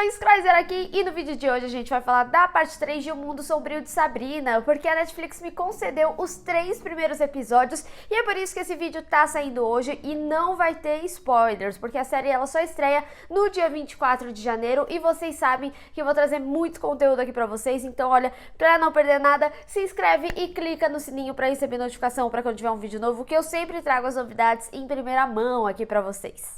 Leões Chrysler aqui e no vídeo de hoje a gente vai falar da parte 3 de O Mundo Sombrio de Sabrina, porque a Netflix me concedeu os 3 primeiros episódios e é por isso que esse vídeo tá saindo hoje e não vai ter spoilers, porque a série ela só estreia no dia 24 de janeiro e vocês sabem que eu vou trazer muito conteúdo aqui pra vocês, então olha, pra não perder nada, se inscreve e clica no sininho pra receber notificação pra quando tiver um vídeo novo, que eu sempre trago as novidades em primeira mão aqui pra vocês.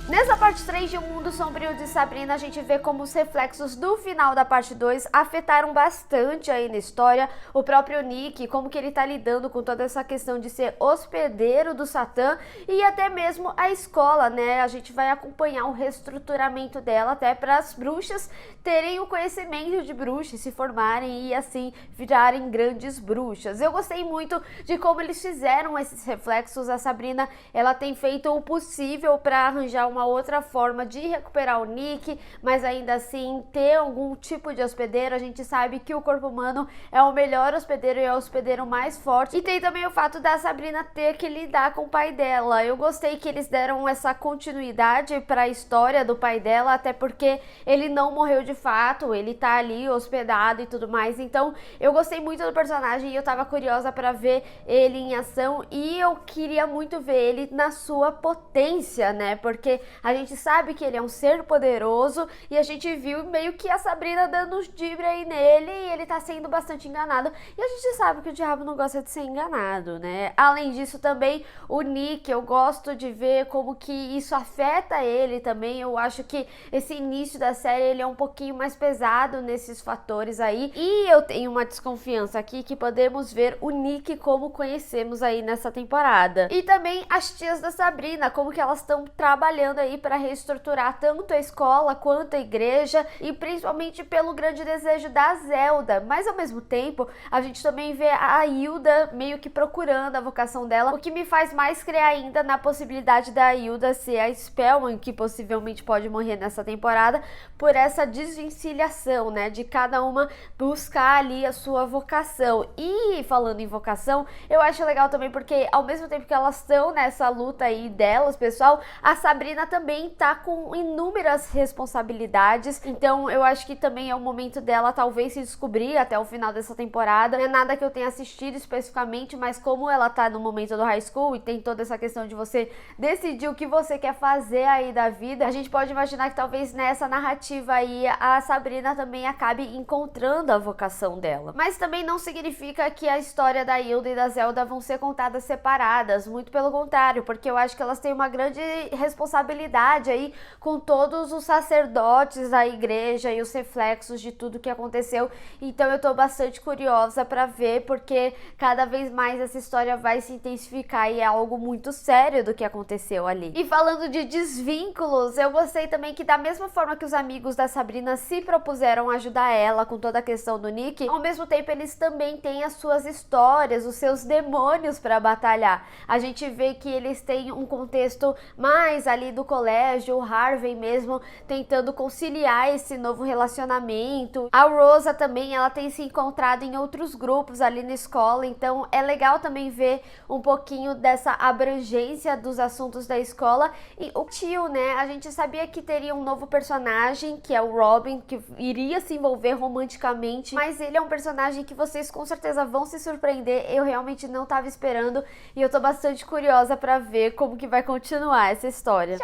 Nessa parte 3 de O Mundo Sombrio de Sabrina, a gente vê como os reflexos do final da parte 2 afetaram bastante aí na história. O próprio Nick, como que ele tá lidando com toda essa questão de ser hospedeiro do Satã e até mesmo a escola, né? A gente vai acompanhar o reestruturamento dela até para as bruxas terem o conhecimento de bruxas, se formarem e assim virarem grandes bruxas. Eu gostei muito de como eles fizeram esses reflexos. A Sabrina, ela tem feito o possível para arranjar uma outra forma de recuperar o Nick, mas ainda assim ter algum tipo de hospedeiro. A gente sabe que o corpo humano é o melhor hospedeiro e é o hospedeiro mais forte. E tem também o fato da Sabrina ter que lidar com o pai dela. Eu gostei que eles deram essa continuidade para a história do pai dela, até porque ele não morreu de fato, ele tá ali hospedado e tudo mais. Então eu gostei muito do personagem e eu tava curiosa para ver ele em ação e eu queria muito ver ele na sua potência, né? Porque a gente sabe que ele é um ser poderoso e a gente viu meio que a Sabrina dando uns dibre aí nele e ele tá sendo bastante enganado. E a gente sabe que o diabo não gosta de ser enganado, né? Além disso também, o Nick, eu gosto de ver como que isso afeta ele também. Eu acho que esse início da série, ele é um pouquinho mais pesado nesses fatores aí. E eu tenho uma desconfiança aqui que podemos ver o Nick como conhecemos aí nessa temporada. E também as tias da Sabrina, como que elas estão trabalhando aí para reestruturar tanto a escola quanto a igreja e principalmente pelo grande desejo da Zelda, mas ao mesmo tempo a gente também vê a Hilda meio que procurando a vocação dela, o que me faz mais crer ainda na possibilidade da Hilda ser a Spellman, que possivelmente pode morrer nessa temporada, por essa desvencilhação, né, de cada uma buscar ali a sua vocação. E falando em vocação, eu acho legal também porque ao mesmo tempo que elas estão nessa luta aí delas, pessoal, a Sabrina também tá com inúmeras responsabilidades, então eu acho que também é o momento dela talvez se descobrir até o final dessa temporada. Não é nada que eu tenha assistido especificamente, mas como ela tá no momento do high school e tem toda essa questão de você decidir o que você quer fazer aí da vida, a gente pode imaginar que talvez nessa narrativa aí a Sabrina também acabe encontrando a vocação dela. Mas também não significa que a história da Hilda e da Zelda vão ser contadas separadas, muito pelo contrário, porque eu acho que elas têm uma grande responsabilidade aí com todos os sacerdotes da igreja e os reflexos de tudo que aconteceu. Então eu tô bastante curiosa para ver, porque cada vez mais essa história vai se intensificar e é algo muito sério do que aconteceu ali. E falando de desvínculos, eu gostei também que da mesma forma que os amigos da Sabrina se propuseram ajudar ela com toda a questão do Nick, ao mesmo tempo eles também têm as suas histórias, os seus demônios para batalhar. A gente vê que eles têm um contexto mais ali do colégio, o Harvey mesmo tentando conciliar esse novo relacionamento. A Rosa também, ela tem se encontrado em outros grupos ali na escola, então é legal também ver um pouquinho dessa abrangência dos assuntos da escola. E o tio, né, a gente sabia que teria um novo personagem, que é o Robin, que iria se envolver romanticamente, mas ele é um personagem que vocês com certeza vão se surpreender. Eu realmente não tava esperando e eu tô bastante curiosa pra ver como que vai continuar essa história.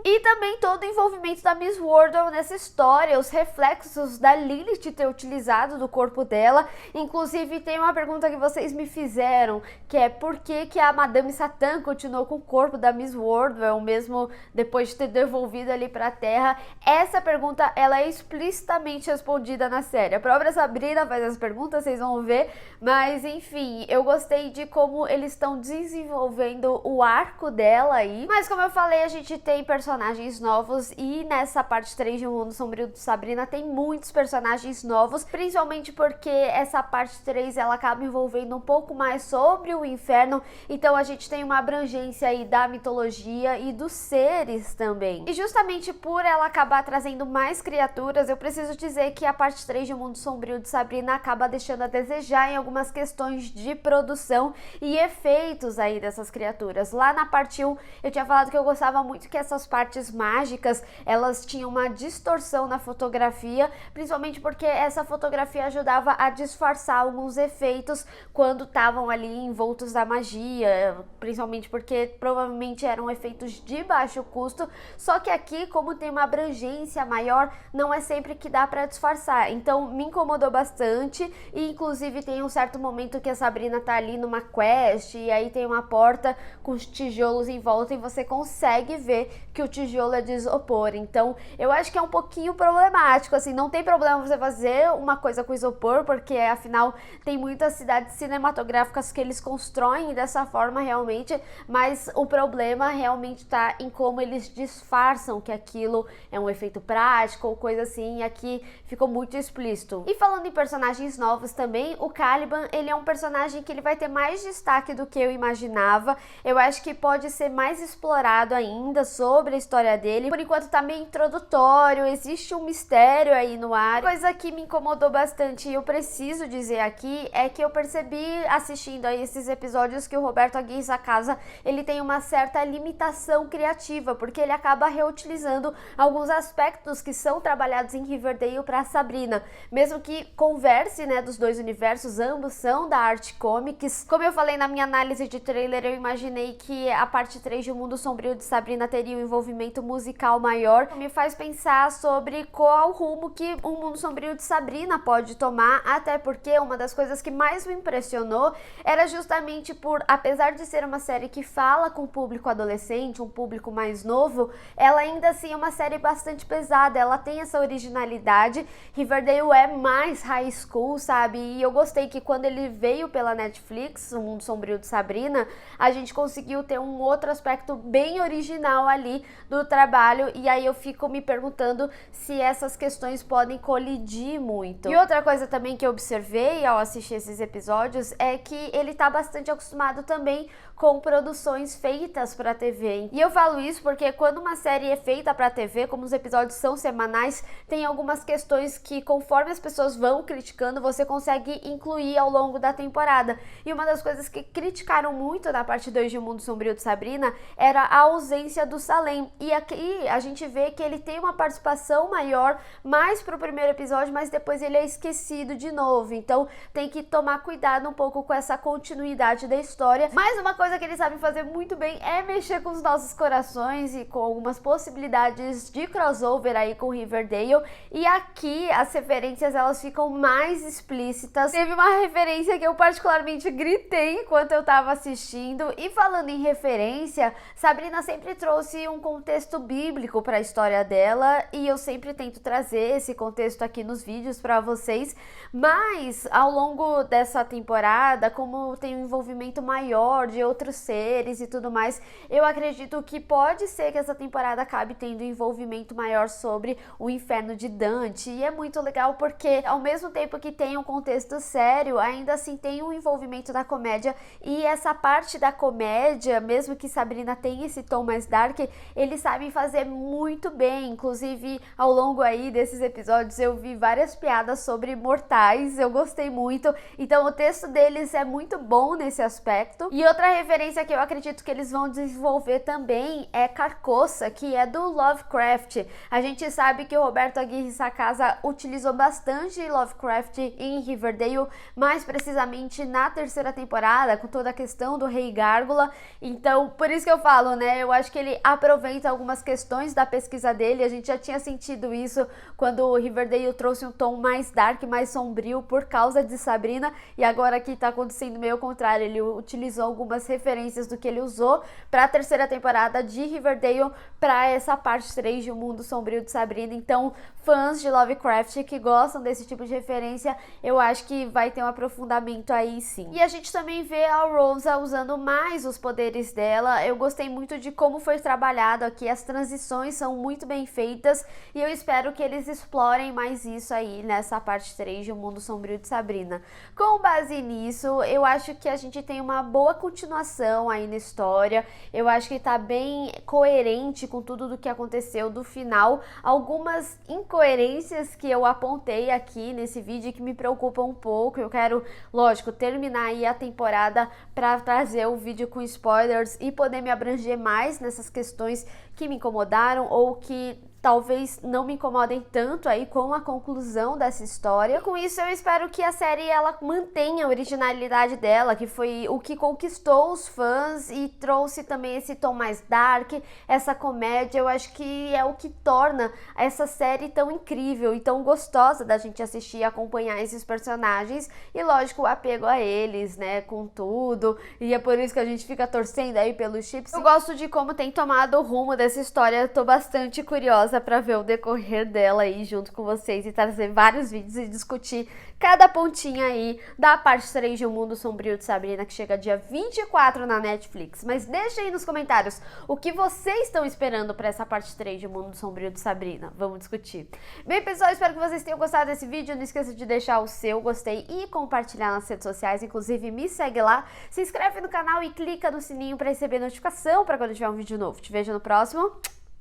E também todo o envolvimento da Miss Wardle nessa história, os reflexos da Lilith ter utilizado do corpo dela. Inclusive tem uma pergunta que vocês me fizeram, que é por que a Madame Satã continuou com o corpo da Miss Wardle, mesmo depois de ter devolvido ali pra Terra. Essa pergunta, ela é explicitamente respondida na série. A própria Sabrina faz as perguntas, vocês vão ver, mas enfim, eu gostei de como eles estão desenvolvendo o arco dela aí. Mas como eu falei, a gente tem personagens personagens novos e nessa parte 3 de O Mundo Sombrio de Sabrina tem muitos personagens novos, principalmente porque essa parte 3 ela acaba envolvendo um pouco mais sobre o inferno, então a gente tem uma abrangência aí da mitologia e dos seres também. E justamente por ela acabar trazendo mais criaturas, eu preciso dizer que a parte 3 de O Mundo Sombrio de Sabrina acaba deixando a desejar em algumas questões de produção e efeitos aí dessas criaturas. Lá na parte 1 eu tinha falado que eu gostava muito que essas partes mágicas, elas tinham uma distorção na fotografia, principalmente porque essa fotografia ajudava a disfarçar alguns efeitos quando estavam ali envoltos da magia, principalmente porque provavelmente eram efeitos de baixo custo, só que aqui, como tem uma abrangência maior, não é sempre que dá para disfarçar, então me incomodou bastante. E inclusive tem um certo momento que a Sabrina tá ali numa quest e aí tem uma porta com os tijolos em volta e você consegue ver que o tijolo é de isopor, então eu acho que é um pouquinho problemático, assim, não tem problema você fazer uma coisa com isopor, porque afinal tem muitas cidades cinematográficas que eles constroem dessa forma realmente, mas o problema realmente tá em como eles disfarçam que aquilo é um efeito prático ou coisa assim, e aqui ficou muito explícito. E falando em personagens novos também, o Caliban, ele é um personagem que ele vai ter mais destaque do que eu imaginava, eu acho que pode ser mais explorado ainda sobre a história dele, por enquanto tá meio introdutório, existe um mistério aí no ar. Coisa que me incomodou bastante e eu preciso dizer aqui é que eu percebi assistindo aí esses episódios que o Roberto Aguirre Sacasa, ele tem uma certa limitação criativa, porque ele acaba reutilizando alguns aspectos que são trabalhados em Riverdale para Sabrina, mesmo que converse, né, dos dois universos, ambos são da Arte Comics. Como eu falei na minha análise de trailer, eu imaginei que a parte 3 de O Mundo Sombrio de Sabrina teria um envolvimento musical maior, me faz pensar sobre qual rumo que O Mundo Sombrio de Sabrina pode tomar, até porque uma das coisas que mais me impressionou era justamente por, apesar de ser uma série que fala com o público adolescente, um público mais novo, ela ainda assim é uma série bastante pesada, ela tem essa originalidade. Riverdale é mais high school, sabe? E eu gostei que quando ele veio pela Netflix, O Mundo Sombrio de Sabrina, a gente conseguiu ter um outro aspecto bem original ali do trabalho, e aí eu fico me perguntando se essas questões podem colidir muito. E outra coisa também que eu observei ao assistir esses episódios é que ele tá bastante acostumado também com produções feitas para TV. E eu falo isso porque quando uma série é feita para TV, como os episódios são semanais, tem algumas questões que, conforme as pessoas vão criticando, você consegue incluir ao longo da temporada. E uma das coisas que criticaram muito na parte 2 de O Mundo Sombrio de Sabrina era a ausência do Salem. E aqui a gente vê que ele tem uma participação maior, mais pro primeiro episódio, mas depois ele é esquecido de novo. Então tem que tomar cuidado um pouco com essa continuidade da história. Mas uma coisa que eles sabem fazer muito bem é mexer com os nossos corações e com algumas possibilidades de crossover aí com Riverdale. E aqui as referências elas ficam mais explícitas. Teve uma referência que eu particularmente gritei enquanto eu tava assistindo. E falando em referência, Sabrina sempre trouxe um contexto bíblico para a história dela e eu sempre tento trazer esse contexto aqui nos vídeos para vocês. Mas ao longo dessa temporada, como tem um envolvimento maior de outros seres e tudo mais, eu acredito que pode ser que essa temporada acabe tendo um envolvimento maior sobre o inferno de Dante, e é muito legal porque ao mesmo tempo que tem um contexto sério, ainda assim tem um envolvimento da comédia, e essa parte da comédia, mesmo que Sabrina tenha esse tom mais dark, eles sabem fazer muito bem. Inclusive ao longo aí desses episódios eu vi várias piadas sobre mortais, eu gostei muito, então o texto deles é muito bom nesse aspecto. E outra referência que eu acredito que eles vão desenvolver também é Carcosa, que é do Lovecraft. A gente sabe que o Roberto Aguirre Sacasa utilizou bastante Lovecraft em Riverdale, mais precisamente na terceira temporada, com toda a questão do Rei Gárgula. Então, por isso que eu falo, né, eu acho que ele aproveita algumas questões da pesquisa dele. A gente já tinha sentido isso quando o Riverdale trouxe um tom mais dark, mais sombrio por causa de Sabrina, e agora aqui tá acontecendo meio ao contrário, ele utilizou algumas referências do que ele usou para a terceira temporada de Riverdale para essa parte 3 de O Mundo Sombrio de Sabrina. Então, fãs de Lovecraft que gostam desse tipo de referência, eu acho que vai ter um aprofundamento aí sim. E a gente também vê a Rosa usando mais os poderes dela. Eu gostei muito de como foi trabalhada elogiado aqui, as transições são muito bem feitas e eu espero que eles explorem mais isso aí nessa parte 3 de O Mundo Sombrio de Sabrina. Com base nisso, eu acho que a gente tem uma boa continuação aí na história, eu acho que tá bem coerente com tudo do que aconteceu do final, algumas incoerências que eu apontei aqui nesse vídeo que me preocupam um pouco, eu quero, lógico, terminar aí a temporada para trazer o vídeo com spoilers e poder me abranger mais nessas questões que me incomodaram ou que talvez não me incomodem tanto aí com a conclusão dessa história. Com isso, eu espero que a série ela mantenha a originalidade dela, que foi o que conquistou os fãs e trouxe também esse tom mais dark, essa comédia. Eu acho que é o que torna essa série tão incrível e tão gostosa da gente assistir e acompanhar esses personagens e, lógico, o apego a eles, né, com tudo. E é por isso que a gente fica torcendo aí pelos chips. Eu gosto de como tem tomado o rumo dessa história, eu tô bastante curiosa para ver o decorrer dela aí junto com vocês e trazer vários vídeos e discutir cada pontinha aí da parte 3 de O Mundo Sombrio de Sabrina, que chega dia 24 na Netflix. Mas deixa aí nos comentários o que vocês estão esperando para essa parte 3 de O Mundo Sombrio de Sabrina. Vamos discutir. Bem, pessoal, espero que vocês tenham gostado desse vídeo. Não esqueça de deixar o seu gostei e compartilhar nas redes sociais. Inclusive, me segue lá, se inscreve no canal e clica no sininho para receber notificação para quando tiver um vídeo novo. Te vejo no próximo.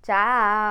Tchau!